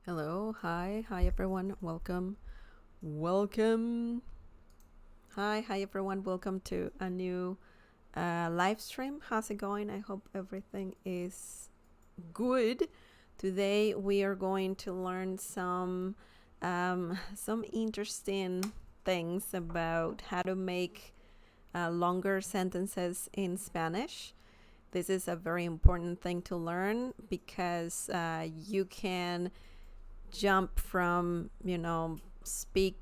Hello, hi everyone. Welcome. Hi everyone. Welcome to a new live stream. How's it going? I hope everything is good. Today we are going to learn some interesting things about how to make longer sentences in Spanish. This is a very important thing to learn because you can jump from speaking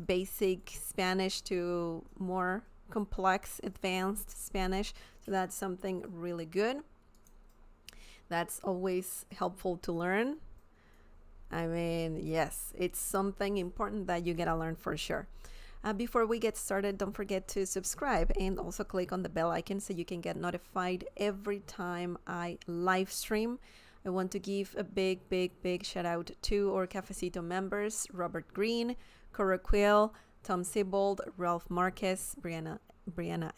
basic Spanish to more complex advanced Spanish. So that's something really good. That's always helpful to learn. I mean, yes, it's something important that you gotta learn for sure. Before we get started, don't forget to subscribe and also click on the bell icon so you can get notified every time I live stream. I want to give a big shout out to our Cafecito members: Robert Green, Cora Quill, Tom Siebold, Ralph Marquez, Brianna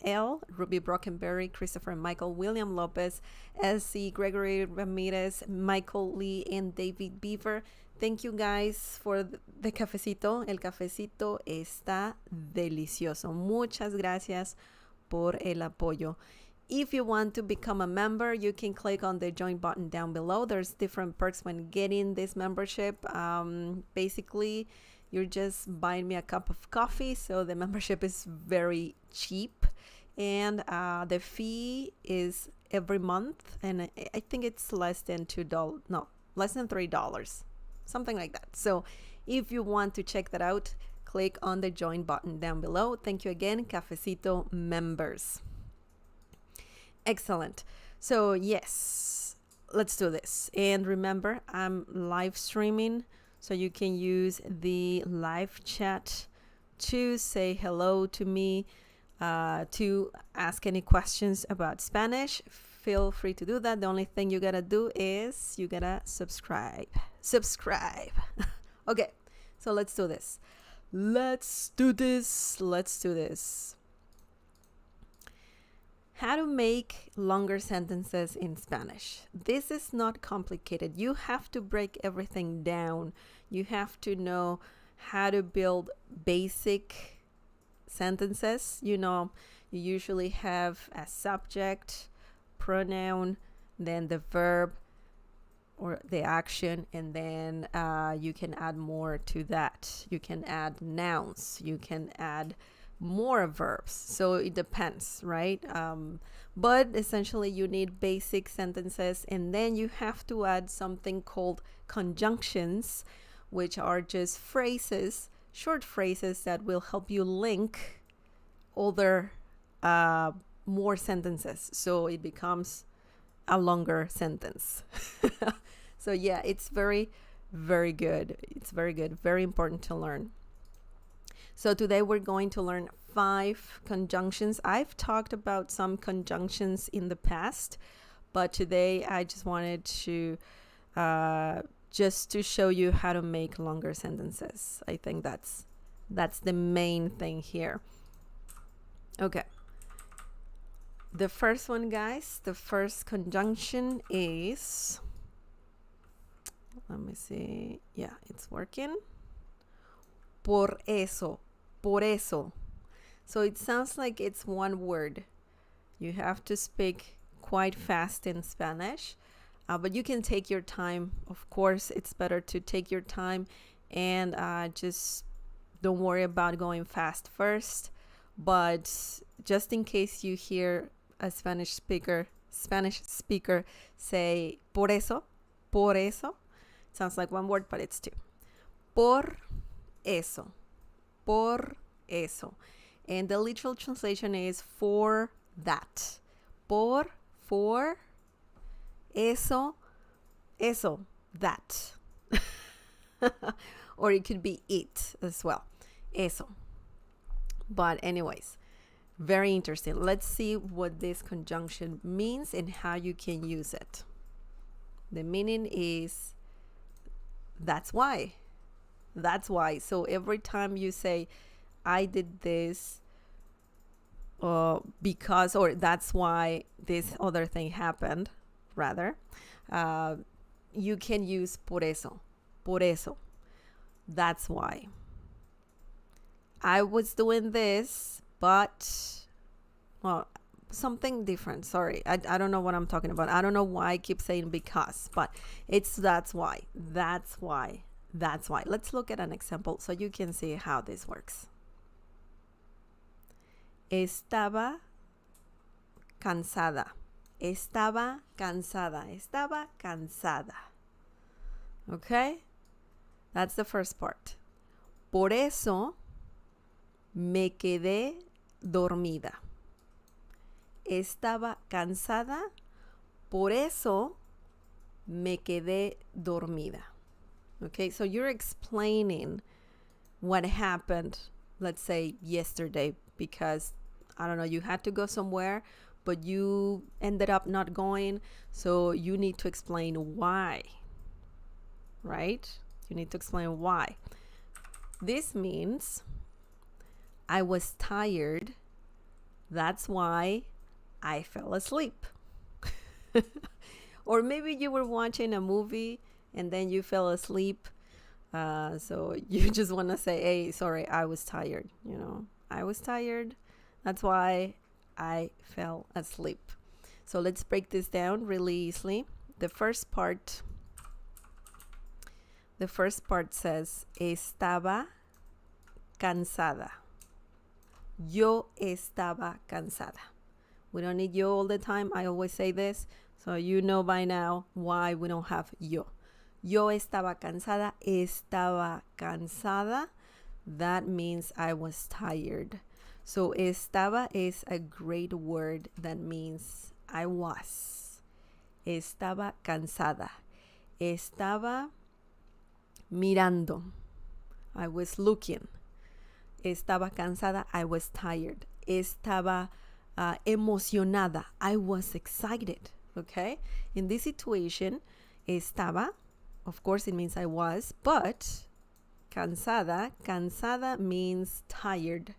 L., Ruby Brockenberry, Christopher Michael, William Lopez, Elsie, Gregory Ramirez, Michael Lee, and David Beaver. Thank you guys for the cafecito. El cafecito está delicioso. Muchas gracias por el apoyo. If you want to become a member, you can click on the join button down below. There's different perks when getting this membership. Basically, you're just buying me a cup of coffee, so the membership is very cheap. And the fee is every month, and I think it's less than $2. No, less than $3. Something like that. So if you want to check that out, click on the join button down below. Thank you again, Cafecito members. Excellent. So yes, let's do this. And remember, I'm live streaming, so you can use the live chat to say hello to me, to ask any questions about Spanish. Feel free to do that. The only thing you gotta do is you gotta subscribe. Okay, so let's do this. Let's do this. How to make longer sentences in Spanish. This is not complicated. You have to break everything down. You have to know how to build basic sentences. You usually have a subject, pronoun, then the verb or the action, and then you can add more to that. You can add nouns. You can add more verbs, so it depends, right? But essentially you need basic sentences, and then you have to add something called conjunctions, which are just phrases, short phrases that will help you link other more sentences, so it becomes a longer sentence. So yeah, it's very good. It's very good, very important to learn. So today we're going to learn 5 conjunctions. I've talked about some conjunctions in the past, but today I just wanted to show you how to make longer sentences. I think that's the main thing here. Okay. The first one, guys, the first conjunction is, let me see. Yeah, it's working. Por eso. So it sounds like it's one word. You have to speak quite fast in Spanish, but you can take your time. Of course, it's better to take your time and just don't worry about going fast first. But just in case you hear a Spanish speaker say por eso, it sounds like one word, but it's 2. Por eso. And the literal translation is for that. For eso, that. Or it could be it as well. Eso. But anyways, very interesting. Let's see what this conjunction means and how you can use it. The meaning is that's why. So every time you say I did this because, or that's why this other thing happened, rather, you can use por eso. Por eso. That's why. I was doing this, but, well, something different. Sorry, I don't know what I'm talking about. I don't know why I keep saying because, but it's that's why. That's why. That's why. Let's look at an example so you can see how this works. Estaba cansada. Estaba cansada. Estaba cansada. Okay? That's the first part. Por eso me quedé dormida. Estaba cansada, por eso me quedé dormida. Okay, so you're explaining what happened, let's say yesterday, because, I don't know, you had to go somewhere, but you ended up not going, so you need to explain why, right? You need to explain why. This means I was tired. That's why I fell asleep. Or maybe you were watching a movie and then you fell asleep. So you just want to say, hey, sorry, I was tired. You know, I was tired. That's why I fell asleep. So let's break this down really easily. The first part says, estaba cansada. Yo estaba cansada. We don't need yo all the time. I always say this, so you know by now why we don't have yo. Yo estaba cansada. Estaba cansada. That means I was tired. So estaba is a great word that means I was. Estaba cansada. Estaba mirando. I was looking. Estaba cansada. I was tired. Estaba emocionada. I was excited. Okay? In this situation, estaba, of course, it means I was, but cansada means tired.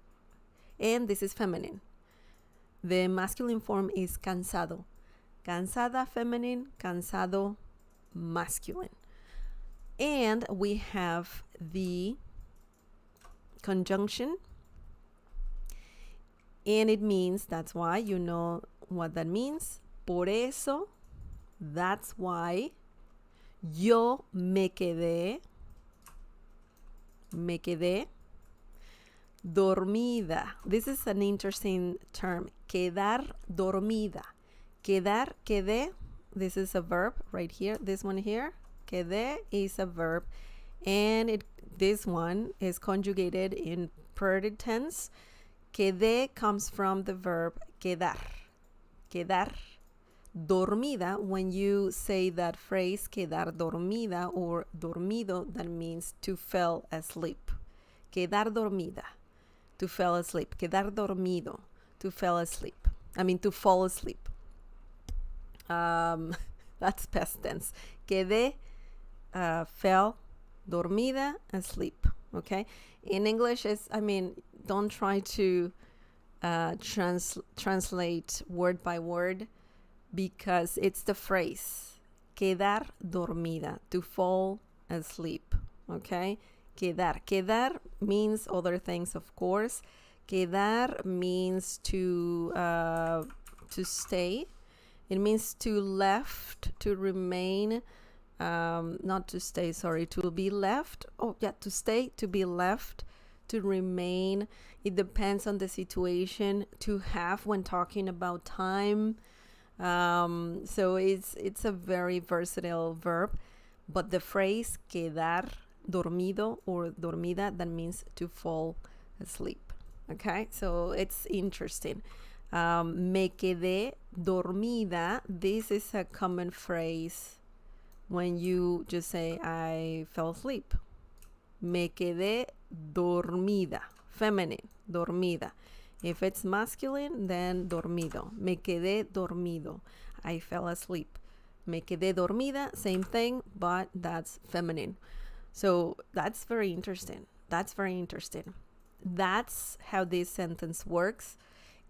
And this is feminine. The masculine form is cansado. Cansada, feminine. Cansado, masculine. And we have the conjunction, and it means, that's why, you know what that means. Por eso, that's why. Yo me quedé dormida. This is an interesting term. Quedar dormida. Quedé. This is a verb right here. This one here. Quedé is a verb, and this one is conjugated in present tense. Quedé comes from the verb quedar. Quedar dormida. When you say that phrase, quedar dormida or dormido, that means to fall asleep. Quedar dormida, to fall asleep. Quedar dormido, to fall asleep. To fall asleep. That's past tense. Quedé, fell, dormida, asleep. Okay? In English, don't try to translate word by word, because it's the phrase. Quedar dormida, to fall asleep. Okay? Quedar means other things, of course. Quedar means to stay. It means to left, to remain, not to stay, sorry, to be left. Oh, yeah, to stay, to be left, to remain. It depends on the situation. To have when talking about time. So it's a very versatile verb. But the phrase quedar dormido or dormida, that means to fall asleep. Okay, so it's interesting. Me quedé dormida. This is a common phrase when you just say I fell asleep. Me quedé dormida. Feminine, dormida. If it's masculine, then dormido. Me quedé dormido. I fell asleep. Me quedé dormida, same thing, but that's feminine. So that's very interesting. That's how this sentence works.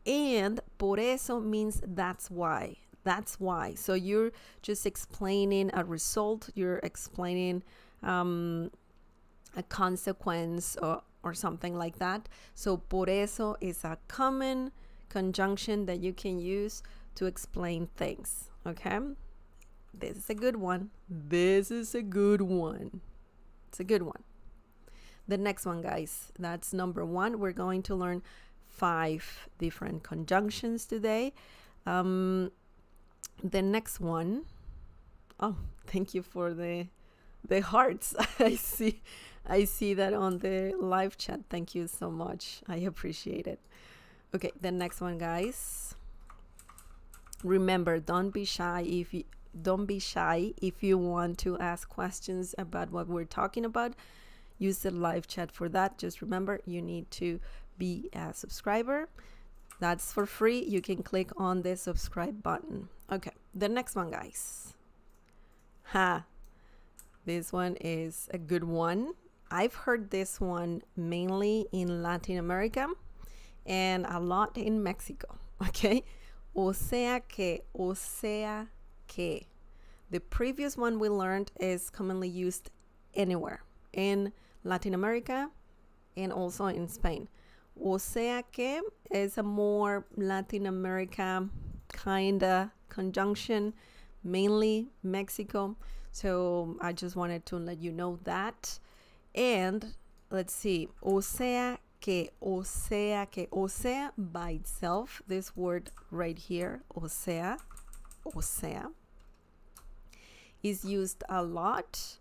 And por eso means that's why. That's why. So you're just explaining a result, you're explaining a consequence or something like that. So por eso is a common conjunction that you can use to explain things. Okay? This is a good one. This is a good one. It's a good one. The next one, guys, that's number 1. We're going to learn 5 different conjunctions today. The next one, oh, thank you for the hearts. I see that on the live chat. Thank you so much. I appreciate it. Okay, the next one, guys. Remember, don't be shy if you want to ask questions about what we're talking about. Use the live chat for that. Just remember, you need to be a subscriber. That's for free. You can click on the subscribe button. Okay, the next one, guys. This one is a good one. I've heard this one mainly in Latin America and a lot in Mexico. Okay, o sea que. The previous one we learned is commonly used anywhere in Latin America and also in Spain. O sea que is a more Latin America kinda conjunction, mainly Mexico. So I just wanted to let you know that. And let's see, o sea que by itself, this word right here, o sea, is used a lot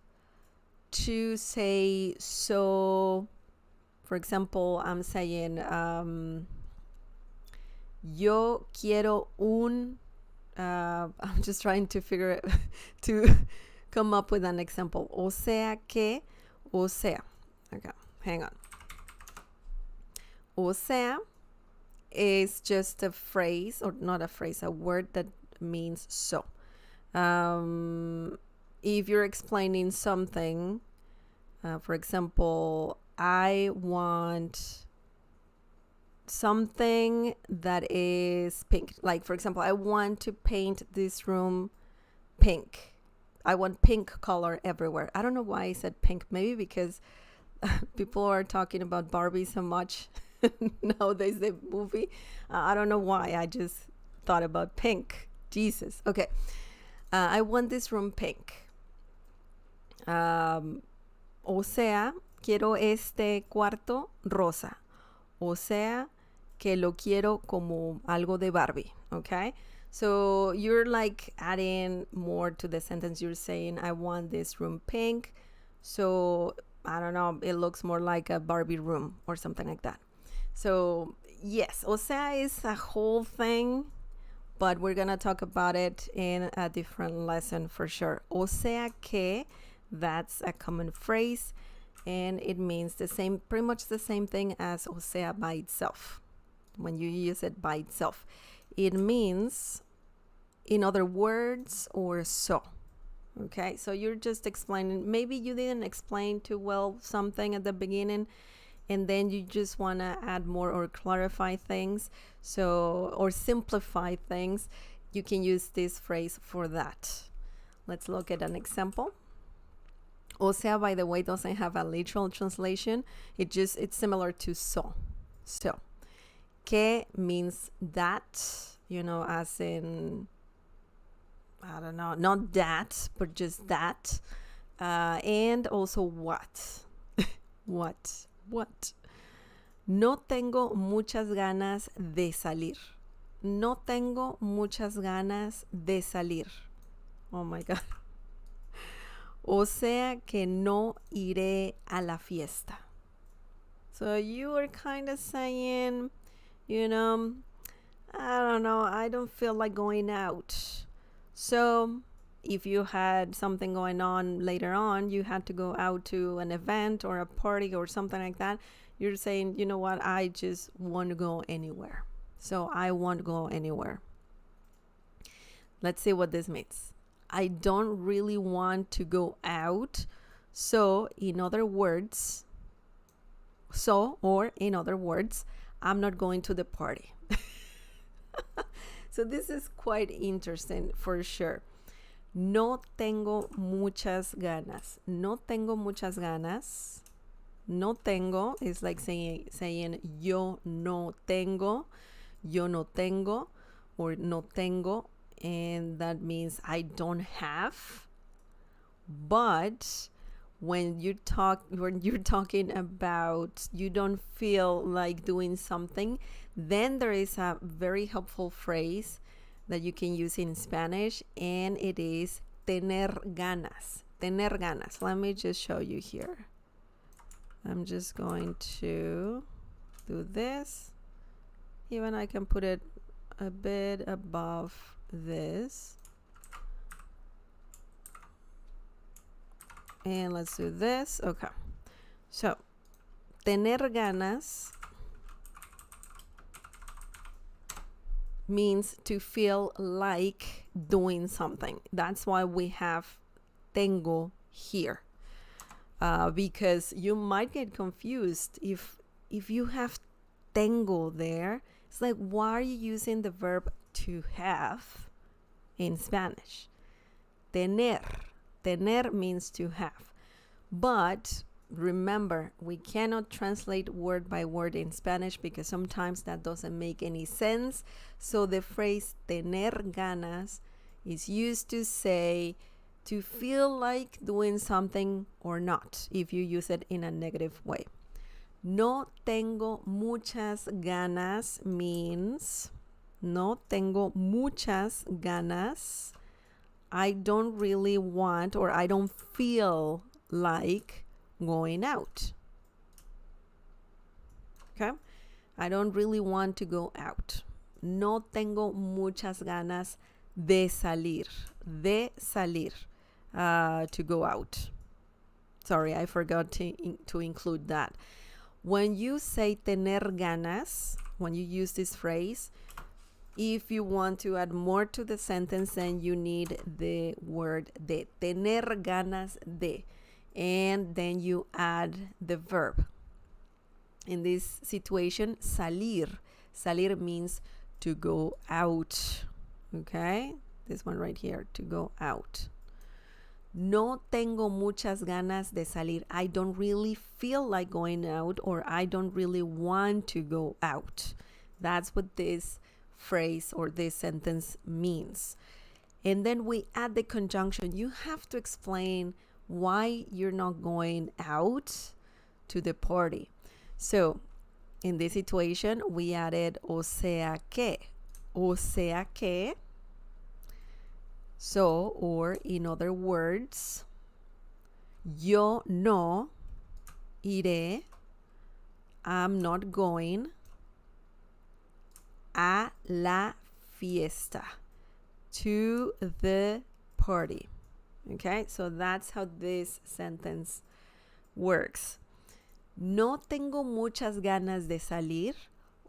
to say so. For example, I'm saying, yo quiero un, I'm just trying to figure it, to come up with an example. O sea que, o sea. Okay, hang on. O sea is just a phrase, or not a phrase, a word that means so. If you're explaining something, for example, I want something that is pink. Like, for example, I want to paint this room pink. I want pink color everywhere. I don't know why I said pink. Maybe because people are talking about Barbie so much nowadays, the movie. I don't know why. I just thought about pink. Jesus. Okay. I want this room pink. O sea, quiero este cuarto rosa. O sea, que lo quiero como algo de Barbie. Okay? So you're like adding more to the sentence. You're saying, I want this room pink. So, I don't know, it looks more like a Barbie room or something like that. So, yes, o sea is a whole thing, but we're going to talk about it in a different lesson for sure. O sea que, that's a common phrase, and it means the same, pretty much the same thing as o sea by itself. When you use it by itself, it means in other words or so. Okay, so you're just explaining. Maybe you didn't explain too well something at the beginning, and then you just want to add more or clarify things, so, or simplify things. You can use this phrase for that. Let's look at an example. O sea, by the way, doesn't have a literal translation. It's similar to so. So, que means that, you know, as in, I don't know, not that, but just that. And also what. What? No tengo muchas ganas de salir. No tengo muchas ganas de salir. Oh my God. O sea que no iré a la fiesta. So you are kind of saying, you know, I don't know, I don't feel like going out. So if you had something going on later on, you had to go out to an event or a party or something like that, you're saying, you know what, I just won't go anywhere. So I won't go anywhere. Let's see what this means. I don't really want to go out. So, in other words, I'm not going to the party. So this is quite interesting for sure. No tengo muchas ganas. No tengo muchas ganas. No tengo is like saying yo no tengo, or no tengo, and that means I don't have. But when you're talking about you don't feel like doing something, then there is a very helpful phrase that you can use in Spanish, and it is tener ganas. Tener ganas. Let me just show you here. I'm just going to do this. Even I can put it a bit above this. And let's do this. Okay. So, tener ganas means to feel like doing something. That's why we have tengo here. Because you might get confused if you have tengo there. It's like, why are you using the verb to have in Spanish? Tener means to have. But remember, we cannot translate word by word in Spanish because sometimes that doesn't make any sense. So the phrase tener ganas is used to say to feel like doing something or not, if you use it in a negative way. No tengo muchas ganas means no tengo muchas ganas. I don't really want, or I don't feel like going out. Okay? I don't really want to go out. No tengo muchas ganas de salir. De salir. To go out. Sorry, I forgot to include that. When you say tener ganas, when you use this phrase, if you want to add more to the sentence, then you need the word de. Tener ganas de. And then you add the verb. In this situation, salir. Salir means to go out. Okay? This one right here, to go out. No tengo muchas ganas de salir. I don't really feel like going out, or I don't really want to go out. That's what this phrase or this sentence means. And then we add the conjunction. You have to explain why you're not going out to the party. So in this situation, we added o sea que. O sea que. So, or in other words, yo no iré, I'm not going a la fiesta, to the party. Okay, so that's how this sentence works. No tengo muchas ganas de salir,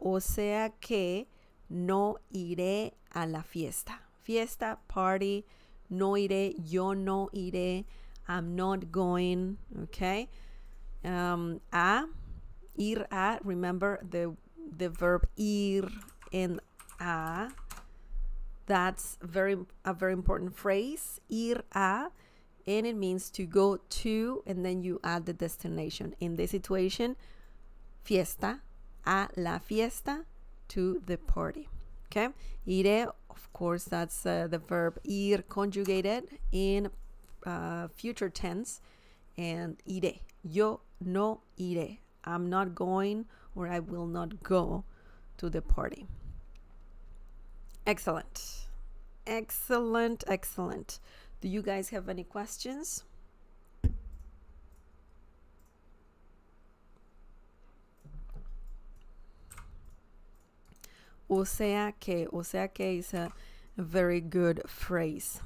o sea que no iré a la fiesta. Fiesta, party, no iré, yo no iré, I'm not going, okay? Ir a, remember the verb ir and a, that's a very important phrase, ir a, and it means to go to, and then you add the destination. In this situation, fiesta, a la fiesta, to the party. Okay, iré, of course, that's the verb ir conjugated in future tense, and iré. Yo no iré. I'm not going, or I will not go to the party. Excellent. Excellent, excellent. Do you guys have any questions? O sea que is a very good phrase.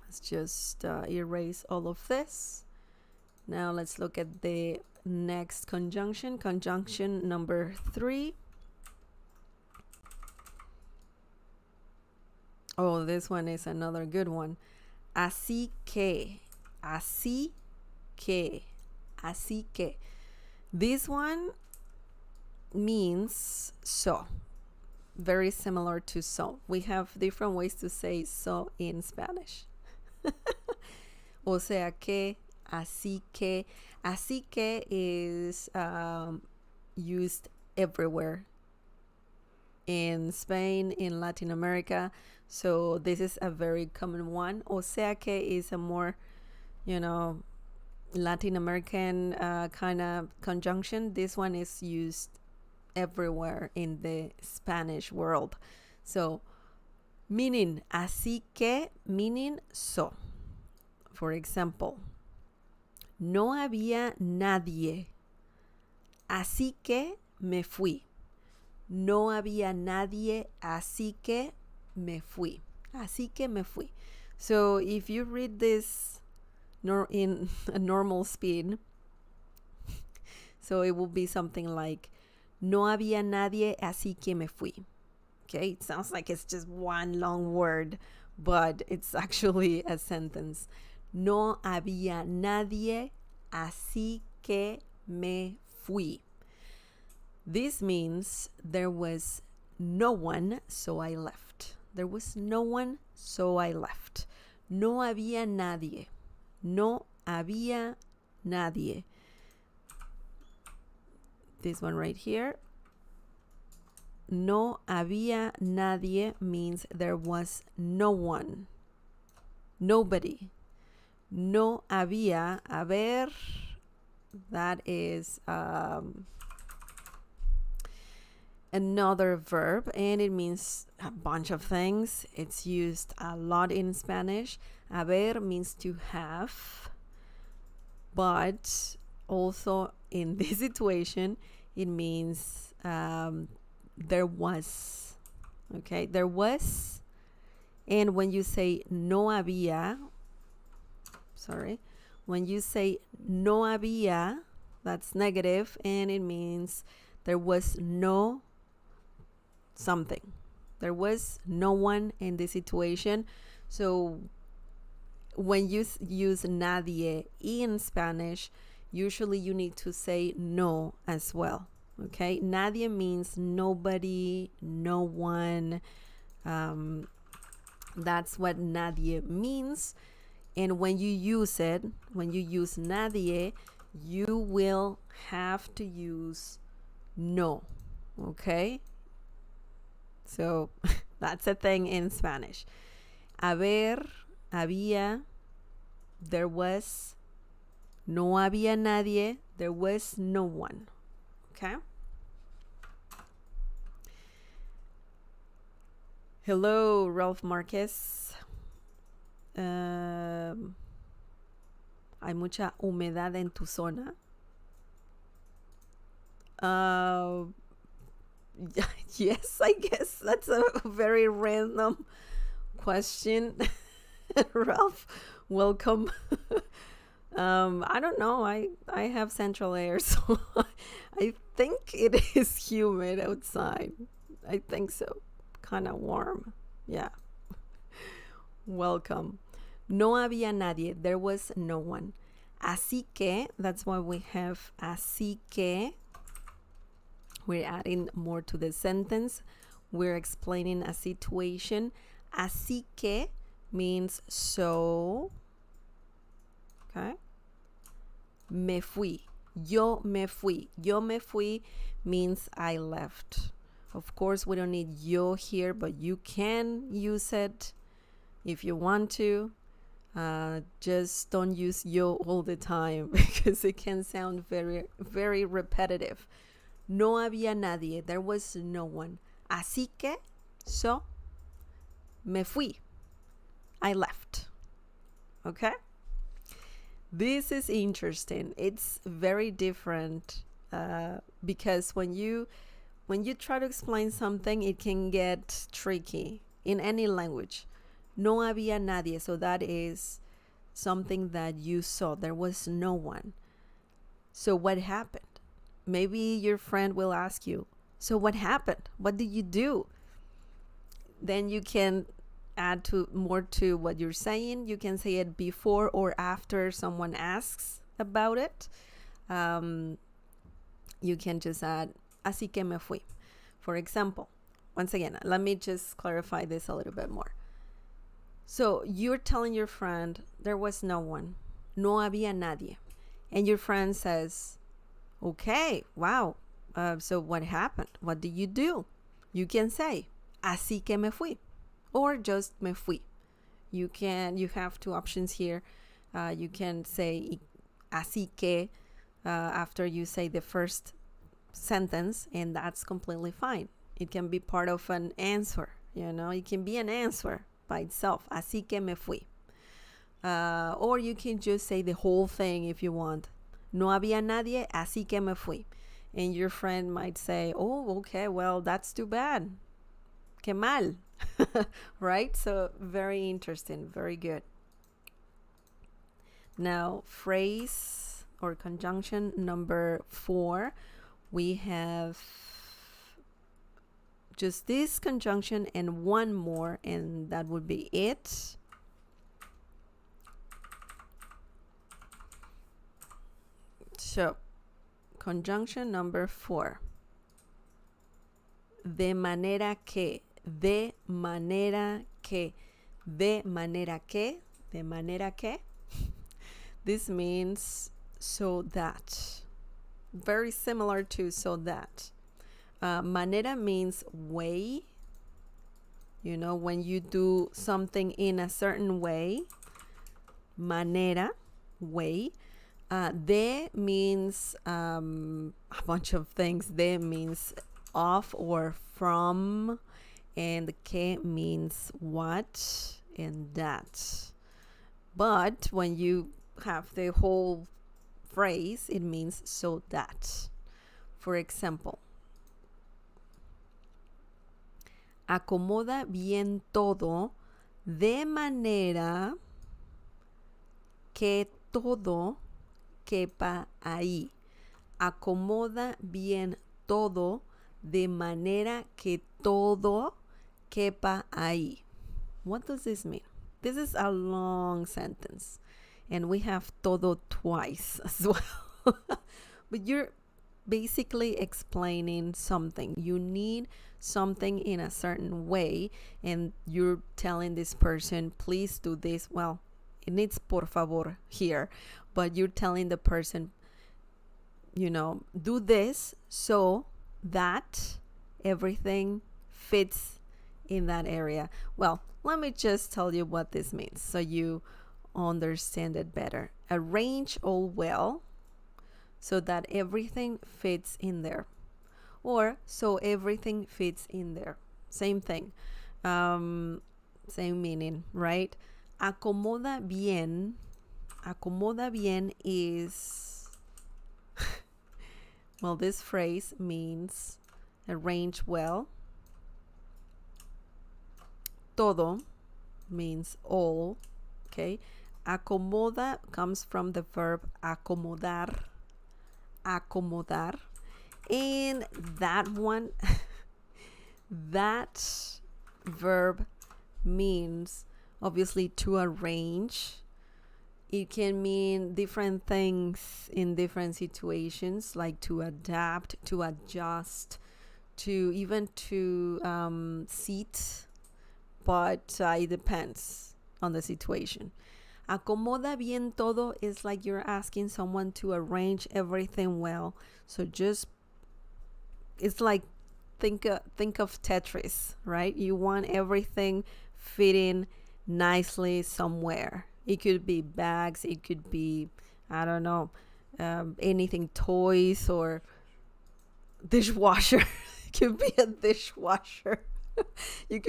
Let's just erase all of this. Now let's look at the next conjunction. Conjunction number 3. Oh, this one is another good one. Así que. Así que. Así que. This one means so. very similar to so. We have different ways to say so in Spanish. O sea que, así que. Así que is used everywhere in Spain, in Latin America. So this is a very common one. O sea que is a more, Latin American kind of conjunction. This one is used everywhere in the Spanish world. So, meaning así que, meaning so. For example, no había nadie, así que me fui. No había nadie, así que me fui. Así que me fui. So if you read this in a normal speed, so it will be something like, no había nadie, así que me fui. Okay, it sounds like it's just one long word, but it's actually a sentence. No había nadie, así que me fui. This means there was no one, so I left. There was no one, so I left. No había nadie. No había nadie. This one right here. No había nadie means there was no one. Nobody. No había, haber, that is another verb, and it means a bunch of things. It's used a lot in Spanish. Haber means to have, but also in this situation, it means there was. Okay, there was. And when you say no había, when you say no había, that's negative, and it means there was no something. There was no one in this situation. So when you use nadie in Spanish, usually you need to say no as well. Okay, nadie means nobody, no one. That's what nadie means. And when you use it, when you use nadie, you will have to use no. Okay? So that's a thing in Spanish. Haber, había, there was, no había nadie, there was no one. Okay? Hello, Ralph Marquez. Hay mucha humedad en tu zona. Yes, I guess that's a very random question. Ralph, welcome. I don't know. I have central air, so I think it is humid outside. I think so. Kind of warm. Yeah. Welcome. No había nadie. There was no one. Así que, that's why we have así que. We're adding more to the sentence. We're explaining a situation. Así que means so. Okay. Me fui. Yo me fui. Yo me fui means I left. Of course, we don't need yo here, but you can use it if you want to. Just don't use yo all the time because it can sound very, very repetitive. No había nadie. There was no one. Así que, so, me fui. I left. Okay? This is interesting. It's very different because when you try to explain something, it can get tricky in any language. No había nadie. So that is something that you saw. There was no one. So what happened? Maybe your friend will ask you, so what happened? What did you do? Then you can add more to what you're saying. You can say it before or after someone asks about it. You can just add, así que me fui. For example, once again, let me just clarify this a little bit more. So you're telling your friend there was no one, no había nadie, and your friend says, okay, wow, so what happened? What did you do? You can say, así que me fui, or just me fui. You have two options here. You can say así que after you say the first sentence, and that's completely fine. It can be part of an answer, it can be an answer by itself. Así que me fui. Or you can just say the whole thing if you want. No había nadie, así que me fui. And your friend might say, oh, okay, well, that's too bad. Qué mal. Right? So very interesting, very good. Now, phrase or conjunction number 4, we have just this conjunction and one more, and that would be it. So, conjunction number 4. De manera que, de manera que, de manera que, de manera que. This means so that. Very similar to so that. Manera means way. When you do something in a certain way. Manera, way. De means a bunch of things. De means of or from. And que means what and that. But when you have the whole phrase, it means so that. For example, acomoda bien todo de manera que todo quepa ahí. Acomoda bien todo de manera que todo quepa ahí. What does this mean? This is a long sentence, and we have todo twice as well. But you're basically explaining something. You need something in a certain way, and you're telling this person, please do this. Well, it needs por favor here, but you're telling the person, do this so that everything fits in that area. Well, let me just tell you what this means so you understand it better. Arrange all well so that everything fits in there, or so everything fits in there. Same thing, same meaning, right? Acomoda bien is well, this phrase means arrange well. Todo means all. Okay, acomoda comes from the verb acomodar. Acomodar. And that one, that verb means obviously to arrange. It can mean different things in different situations, like to adapt, to adjust, to even to seat, but it depends on the situation. Acomoda bien todo is like you're asking someone to arrange everything well. So just, it's like think of Tetris, right? You want everything fitting nicely somewhere. It could be bags, it could be, I don't know, anything, toys or dishwasher. It could be a dishwasher. You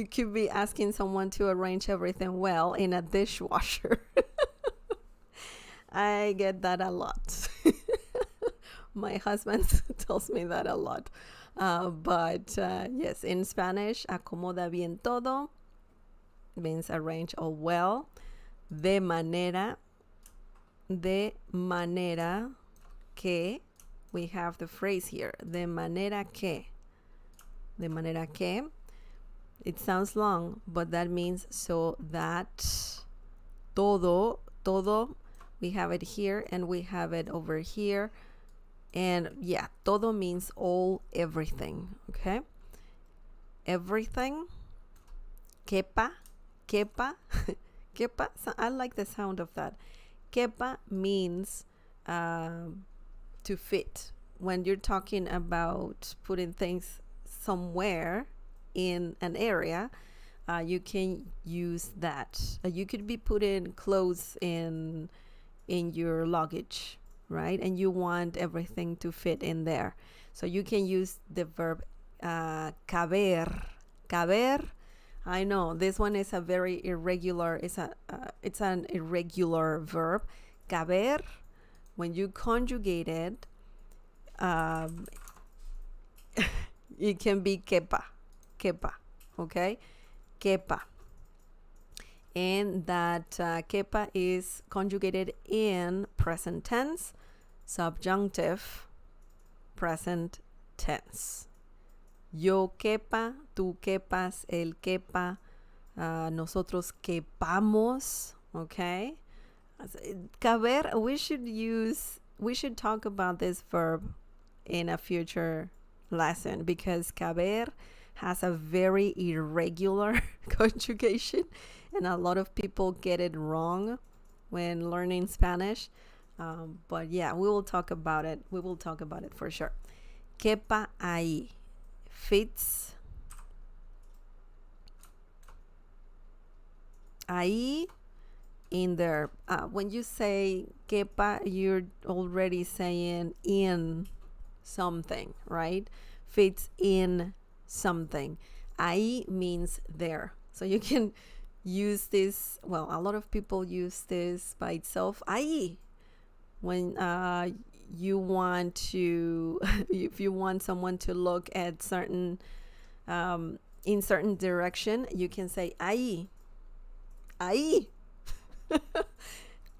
could be asking someone to arrange everything well in a dishwasher. I get that a lot. My husband tells me that a lot. But yes, in Spanish, acomoda bien todo means arrange all well. De manera que, we have the phrase here. De manera que. De manera que. It sounds long, but that means so that todo, we have it here and we have it over here. And yeah, todo means all, everything, okay? everything. Quepa, quepa, quepa. So I like the sound of that. Quepa means to fit. When you're talking about putting things somewhere in an area, you can use that. You could be putting clothes in your luggage, right? And you want everything to fit in there. So you can use the verb caber. Caber. I know this one is a very irregular. It's an irregular verb. Caber. When you conjugate it, it can be quepa. Quepa. Okay. Quepa. And that quepa is conjugated in present tense, subjunctive, present tense. Yo quepa, tú quepas, él quepa, nosotros quepamos, okay? Caber, we should talk about this verb in a future lesson because caber has a very irregular conjugation and a lot of people get it wrong when learning Spanish. But yeah, we will talk about it. We will talk about it for sure. Quepa ahí. Fits ahí in there. When you say quepa, you're already saying in something, right? Fits in something. Ahí means there. So you can use this. Well, a lot of people use this by itself. Ahí. When you want to, if you want someone to look at certain, in certain direction, you can say ahí. Ahí.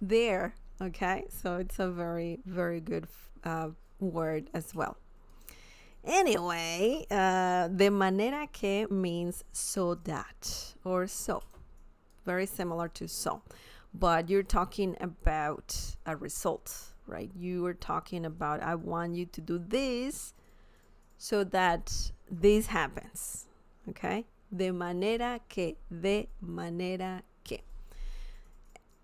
There. Okay. So it's a very, very good word as well. Anyway, de manera que means so that or so. Very similar to so. But you're talking about a result, right? You are talking about, I want you to do this so that this happens. Okay? De manera que. De manera que.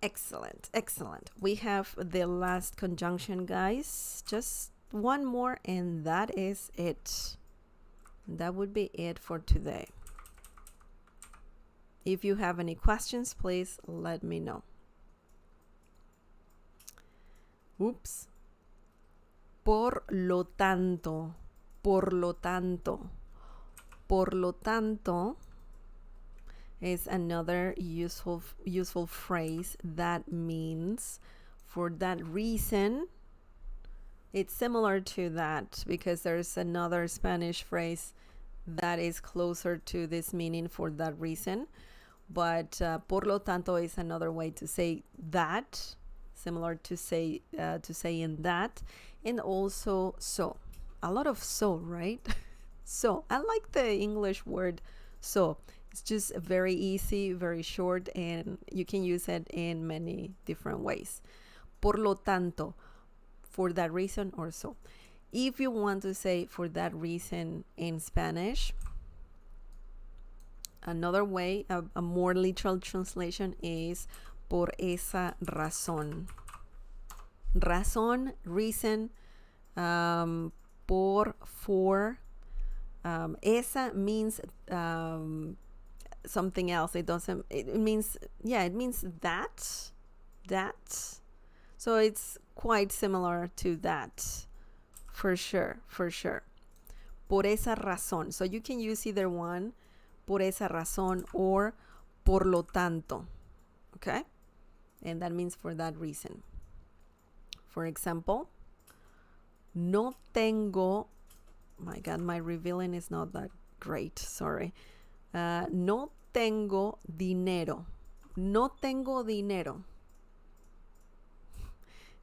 Excellent. Excellent. We have the last conjunction, guys. Just one more, and that is it. That would be it for today. If you have any questions, please let me know. Oops. Por lo tanto. Por lo tanto. Por lo tanto is another useful phrase that means for that reason. It's similar to that because there's another Spanish phrase that is closer to this meaning for that reason. But por lo tanto is another way to say that, similar to saying that, and also so. A lot of so, right? So I like the English word so. It's just very easy, very short, and you can use it in many different ways. Por lo tanto, for that reason or so. If you want to say for that reason in Spanish, another way, a more literal translation is por esa razón. Razón, reason, for. Esa means something else. It means that. So it's quite similar to that. For sure. Por esa razón. So you can use either one, por esa razón or por lo tanto. Okay? And that means for that reason. For example, no tengo, my God, my revealing is not that great. Sorry. No tengo dinero. No tengo dinero.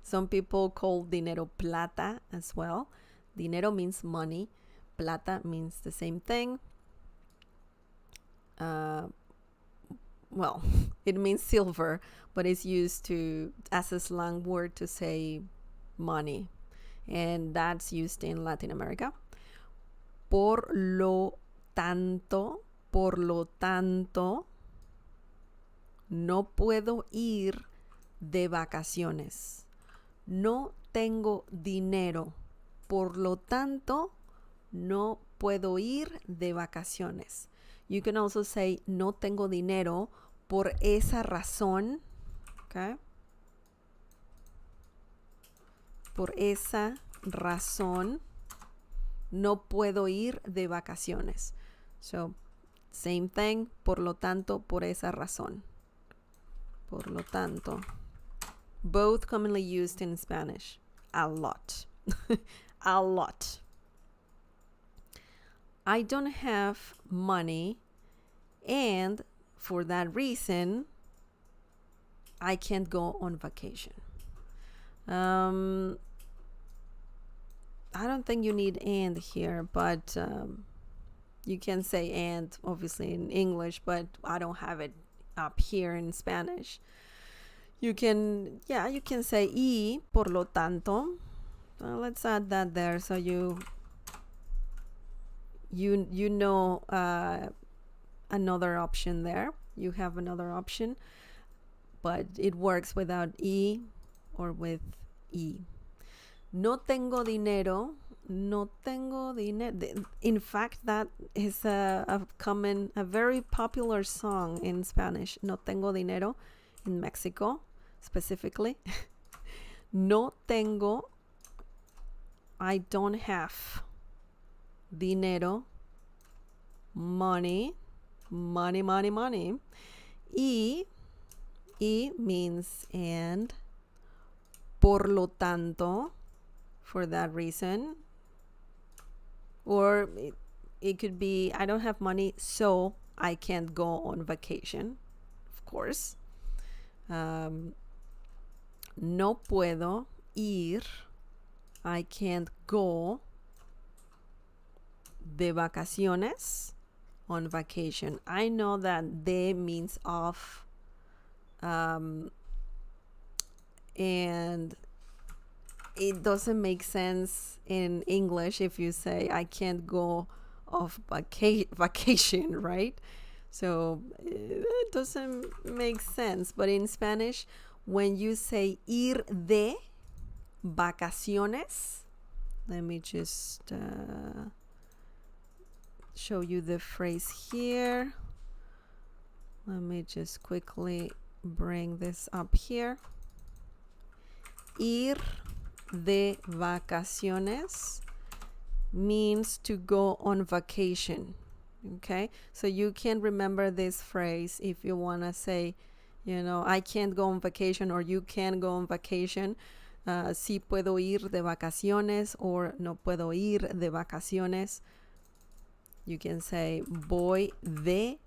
Some people call dinero plata as well. Dinero means money. Plata means the same thing. Well, it means silver, but it's used as a slang word to say money. And that's used in Latin America. Por lo por lo tanto, no puedo ir de vacaciones. No tengo dinero, por lo tanto, no puedo ir de vacaciones. You can also say no tengo dinero por esa razón. Okay? Por esa razón no puedo ir de vacaciones. So, same thing. Por lo tanto, por esa razón. Por lo tanto. Both commonly used in Spanish. A lot. A lot. I don't have money, and for that reason, I can't go on vacation. I don't think you need and here, but you can say and obviously in English, but I don't have it up here in Spanish. You can say y por lo tanto. Let's add that there so you know another option there. You have another option, but it works without y or with y. No tengo dinero. No tengo dinero. In fact, that is a very popular song in Spanish. No tengo dinero in Mexico, specifically. No tengo. I don't have dinero. Money. Money, money, money. Y means and. Por lo tanto, for that reason. Or it could be, I don't have money, so I can't go on vacation. Of course. No puedo ir. I can't go de vacaciones, on vacation. I know that de means off. And it doesn't make sense in English if you say I can't go off vacation, right? So it doesn't make sense. But in Spanish, when you say ir de vacaciones, let me just show you the phrase here. Let me just quickly bring this up here. Ir de vacaciones means to go on vacation. Okay, so you can remember this phrase if you want to say, I can't go on vacation, or you can go on vacation. Sí puedo ir de vacaciones, or no puedo ir de vacaciones. You can say voy de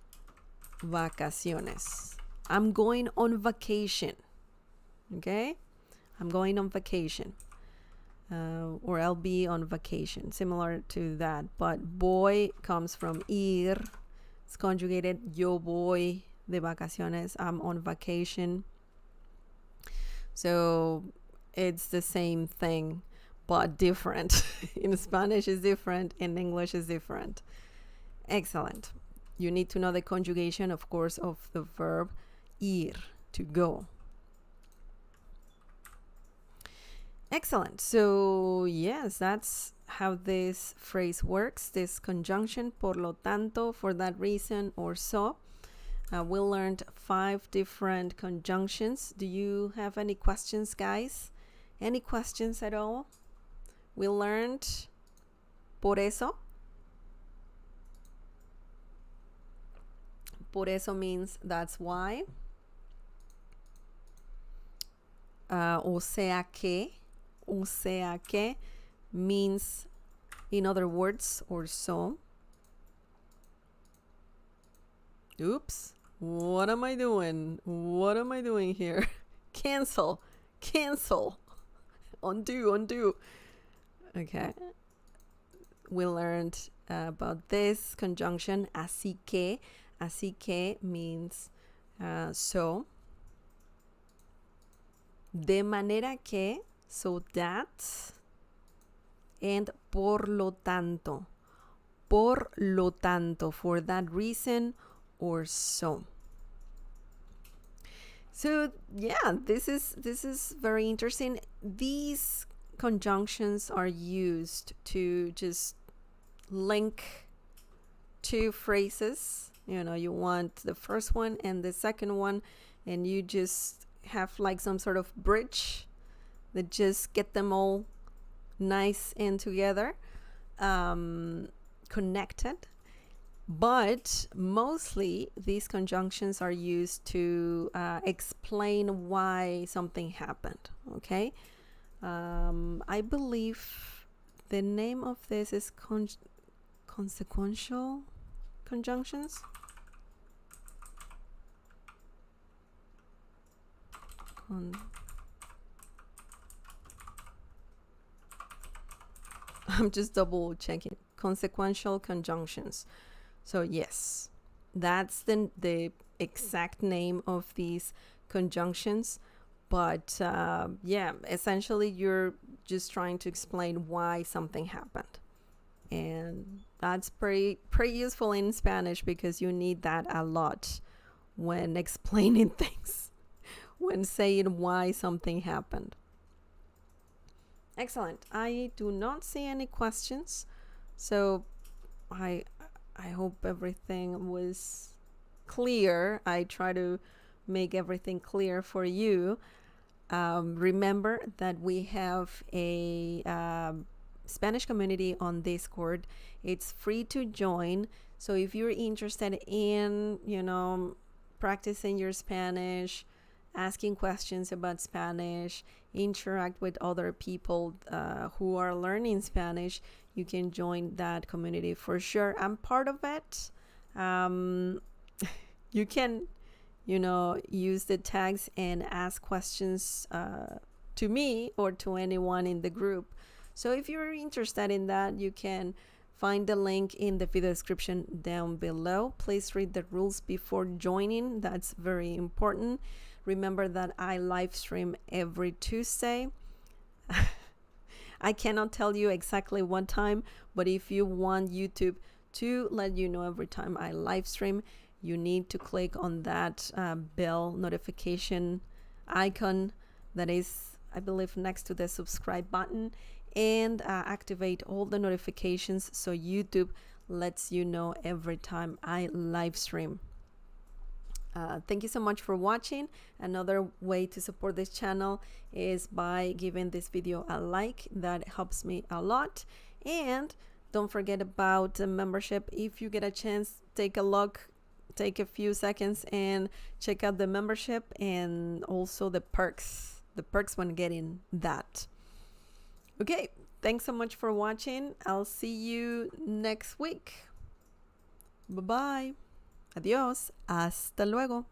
vacaciones. I'm going on vacation. Okay, I'm going on vacation. Or I'll be on vacation, similar to that. But voy comes from ir. It's conjugated. Yo voy de vacaciones. I'm on vacation. So it's the same thing, but different. In Spanish is different. In English is different. Excellent. You need to know the conjugation, of course, of the verb ir, to go. Excellent. So yes, that's how this phrase works. This conjunction, por lo tanto, for that reason, or so. We learned 5 different conjunctions. Do you have any questions, guys? Any questions at all? We learned por eso. Por eso means that's why. O sea que means in other words, or so. Oops, what am I doing? What am I doing here? Cancel. Undo. Okay. We learned about this conjunction, así que. Así que means so. De manera que, so that. And por lo tanto. por lo tanto, for that reason, or so. So yeah, this is very interesting. These conjunctions are used to just link two phrases. You know, you want the first one and the second one, and you just have like some sort of bridge that just get them all nice and together, connected. But mostly these conjunctions are used to explain why something happened. Okay, I believe the name of this is consequential conjunctions. I'm just double checking. Consequential conjunctions. So yes, that's the exact name of these conjunctions. But yeah, essentially you're just trying to explain why something happened. And that's pretty useful in Spanish because you need that a lot when explaining things, when saying why something happened. Excellent. I do not see any questions, so I hope everything was clear. I try to make everything clear for you. Remember that we have a Spanish community on Discord. It's free to join. So if you're interested in, you know, practicing your Spanish, asking questions about Spanish, interact with other people who are learning Spanish, you can join that community for sure. I'm part of it. You can, you know, use the tags and ask questions to me or to anyone in the group. So if you're interested in that, you can find the link in the video description down below. Please read the rules before joining. That's very important. Remember that I live stream every Tuesday. I cannot tell you exactly what time, but if you want YouTube to let you know every time I live stream, you need to click on that bell notification icon that is, I believe, next to the subscribe button, and activate all the notifications so YouTube lets you know every time I live stream. Thank you so much for watching. Another way to support this channel is by giving this video a like. That helps me a lot. And don't forget about the membership. If you get a chance, take a look, take a few seconds and check out the membership and also the perks when getting that. Okay, thanks so much for watching. I'll see you next week. Bye bye. Adiós. Hasta luego.